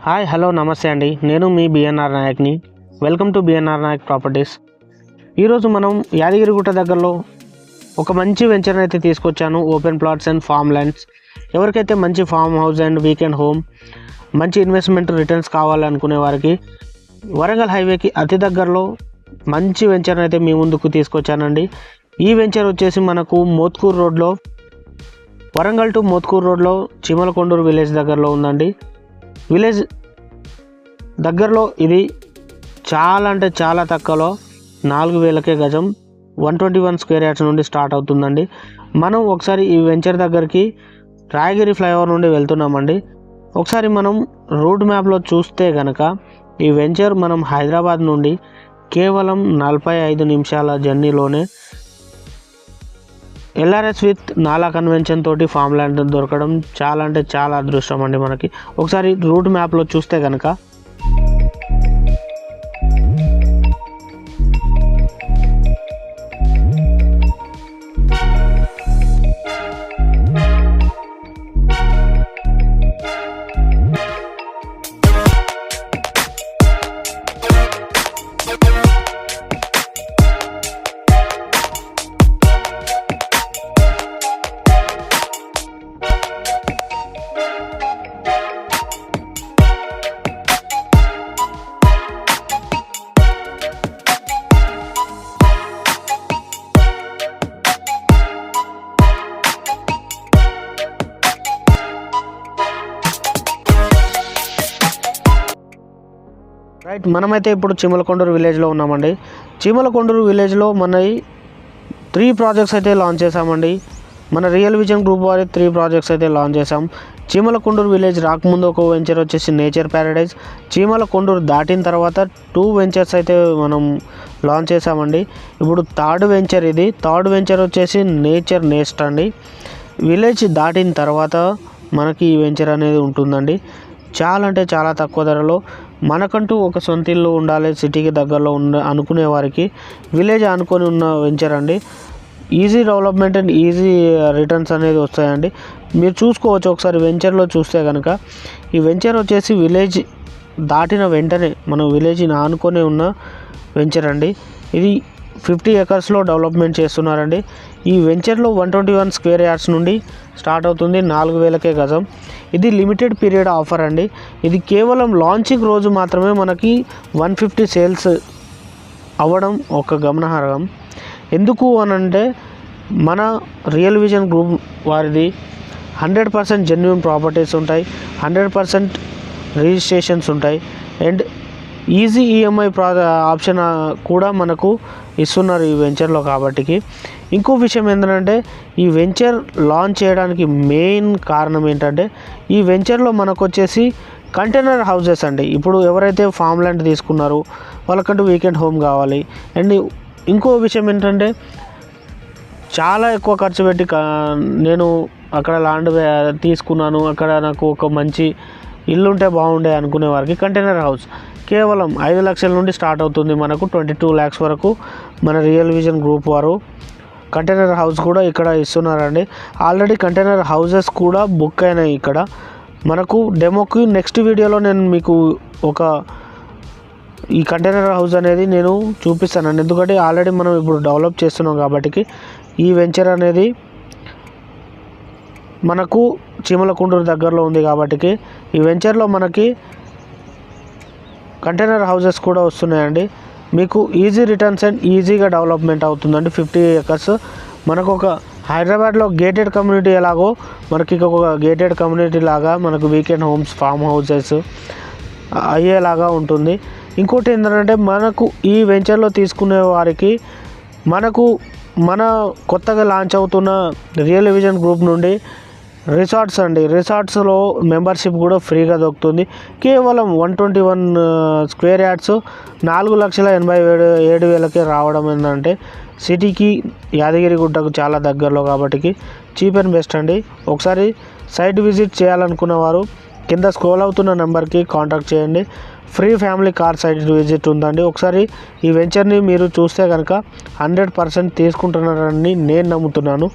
Hi hello నమస్తే అండి, నేను మీ బిఎన్ఆర్ నాయక్ని. Welcome to BNR Nayak properties. ఈరోజు మనం యాదగిరిగుట్ట దగ్గరలో ఒక మంచి వెంచర్ని అయితే తీసుకొచ్చాను. Open plots and farm lands. ఎవరికైతే మంచి farm house and weekend home, మంచి ఇన్వెస్ట్మెంట్ రిటర్న్స్ కావాలనుకునే వారికి వరంగల్ హైవేకి అతి దగ్గరలో మంచి వెంచర్ని అయితే మీ ముందుకు తీసుకొచ్చానండి. ఈ వెంచర్ వచ్చేసి మనకు మోత్కూర్ రోడ్లో, వరంగల్ టు మోత్కూర్ రోడ్లో చిమలకొండూరు విలేజ్ దగ్గరలో ఉందండి. విలేజ్ దగ్గరలో ఇది చాలా అంటే చాలా తక్కువలో 4,000కే గజం, 121 స్క్వేర్ యార్డ్స్ నుండి స్టార్ట్ అవుతుందండి. మనం ఒకసారి ఈ వెంచర్ దగ్గరికి రాయగిరి ఫ్లైఓవర్ నుండి వెళ్తున్నామండి. ఒకసారి మనం రూట్ మ్యాప్లో చూస్తే కనుక ఈ వెంచర్ మనం హైదరాబాద్ నుండి కేవలం 45 నిమిషాల జర్నీలోనే ఎల్ఆర్ఎస్ విత్ నాలా కన్వెన్షన్ తోటి ఫామ్ ల్యాండ్ దొరకడం చాలా అంటే చాలా అదృష్టం అండి మనకి. ఒకసారి రూట్ మ్యాప్లో చూస్తే కనుక రైట్, మనమైతే ఇప్పుడు చిమలకొండూరు విలేజ్లో ఉన్నామండి. చిమలకొండూరు విలేజ్లో మన 3 ప్రాజెక్ట్స్ అయితే లాంచ్ చేసామండి. మన రియల్ విజన్ గ్రూప్ వారి 3 ప్రాజెక్ట్స్ అయితే లాంచ్ చేసాం. చిమలకొండూరు విలేజ్ రాకముందు ఒక వెంచర్ వచ్చేసి నేచర్ ప్యారడైజ్. చిమలకొండూరు దాటిన తర్వాత 2 వెంచర్స్ అయితే మనం లాంచ్ చేసామండి. ఇప్పుడు థర్డ్ వెంచర్ ఇది. థర్డ్ వెంచర్ వచ్చేసి నేచర్ నెస్ట్ అండి. విలేజ్ దాటిన తర్వాత మనకి ఈ వెంచర్ అనేది ఉంటుందండి. చాలా అంటే చాలా తక్కువ ధరలో మనకంటూ ఒక సొంత ఇల్లు ఉండాలి, సిటీకి దగ్గరలో అనుకునే వారికి విలేజ్ అనుకొని ఉన్న వెంచర్ అండి. Easy development and easy returns అనేది వస్తాయండి. మీరు చూసుకోవచ్చు ఒకసారి వెంచర్లో చూస్తే కనుక. ఈ వెంచర్ వచ్చేసి విలేజ్ దాటిన వెంటనే మనం విలేజ్ని ఆనుకొని ఉన్న వెంచర్ అండి. ఇది 50 ఎకర్స్లో డెవలప్మెంట్ చేస్తున్నారండి. ఈ వెంచర్లో 121 స్క్వేర్ యార్డ్స్ నుండి స్టార్ట్ అవుతుంది, 4,000కే గజం. ఇది లిమిటెడ్ పీరియడ్ ఆఫర్ అండి. ఇది కేవలం లాంచింగ్ రోజు మాత్రమే మనకి 150 సేల్స్ అవ్వడం ఒక గమనార్హం. ఎందుకు అనంటే మన రియల్ విజన్ గ్రూప్ వారిది 100% జెన్యూన్ ప్రాపర్టీస్ ఉంటాయి, 100% రిజిస్ట్రేషన్స్ ఉంటాయి అండ్ ఈజీ ఈఎంఐ ఆప్షన్ కూడా మనకు ఇస్తున్నారు ఈ వెంచర్లో. కాబట్టికి ఇంకో విషయం ఏంటంటే ఈ వెంచర్ లాంచ్ చేయడానికి మెయిన్ కారణం ఏంటంటే ఈ వెంచర్లో మనకు వచ్చేసి కంటైనర్ హౌసెస్ అండి. ఇప్పుడు ఎవరైతే ఫామ్ ల్యాండ్ తీసుకున్నారో వాళ్ళకంటూ వీకెండ్ హోమ్ కావాలి. అండ్ ఇంకో విషయం ఏంటంటే చాలా ఎక్కువ ఖర్చు పెట్టి నేను అక్కడ ల్యాండ్ తీసుకున్నాను, అక్కడ నాకు ఒక మంచి ఇల్లు ఉంటే బాగుండే అనుకునే వారికి కంటైనర్ హౌస్ కేవలం 5 లక్షల నుండి స్టార్ట్ అవుతుంది. మనకు 22 lakhs వరకు మన రియల్ విజన్ గ్రూప్ వారు కంటైనర్ హౌస్ కూడా ఇక్కడ ఇస్తున్నారండి. ఆల్రెడీ కంటైనర్ హౌసెస్ కూడా బుక్ అయినాయి ఇక్కడ. మనకు డెమోకి నెక్స్ట్ వీడియోలో నేను మీకు ఈ కంటైనర్ హౌస్ అనేది నేను చూపిస్తానండి. ఎందుకంటే ఆల్రెడీ మనం ఇప్పుడు డెవలప్ చేస్తున్నాం కాబట్టి ఈ వెంచర్ అనేది మనకు చిమలకొండూరు దగ్గరలో ఉంది. కాబట్టి ఈ వెంచర్లో మనకి కంటైనర్ హౌసెస్ కూడా వస్తున్నాయండి. మీకు ఈజీ రిటర్న్స్ అండ్ ఈజీగా డెవలప్మెంట్ అవుతుందండి. 50 ఎకర్స్ మనకు ఒక హైదరాబాద్లో గేటెడ్ కమ్యూనిటీ ఎలాగో మనకి ఒక గేటెడ్ కమ్యూనిటీ లాగా మనకు వీకెండ్ హోమ్స్, ఫామ్ హౌసెస్ అయ్యేలాగా ఉంటుంది. ఇంకోటి ఏంటంటే మనకు ఈ వెంచర్లో తీసుకునే వారికి మన కొత్తగా లాంచ్ అవుతున్న రియల్ విజన్ గ్రూప్ నుండి రిసార్ట్స్ అండి. రిసార్ట్స్లో మెంబర్షిప్ కూడా ఫ్రీగా దొరుకుతుంది. కేవలం 121 స్క్వేర్ యార్డ్స్ 4,87,000కే రావడం ఏంటంటే సిటీకి యాదగిరిగుట్టకు చాలా దగ్గరలో కాబట్టి చీప్ అండ్ బెస్ట్ అండి. ఒకసారి సైట్ విజిట్ చేయాలనుకున్న వారు కింద స్క్రోల్ అవుతున్న నెంబర్కి కాంటాక్ట్ చేయండి. Free family car site visit ఉందండి. ఒకసారి ఈ వెంచర్ని మీరు చూస్తే కనుక 100% తీసుకుంటున్నారని నేను నమ్ముతున్నాను.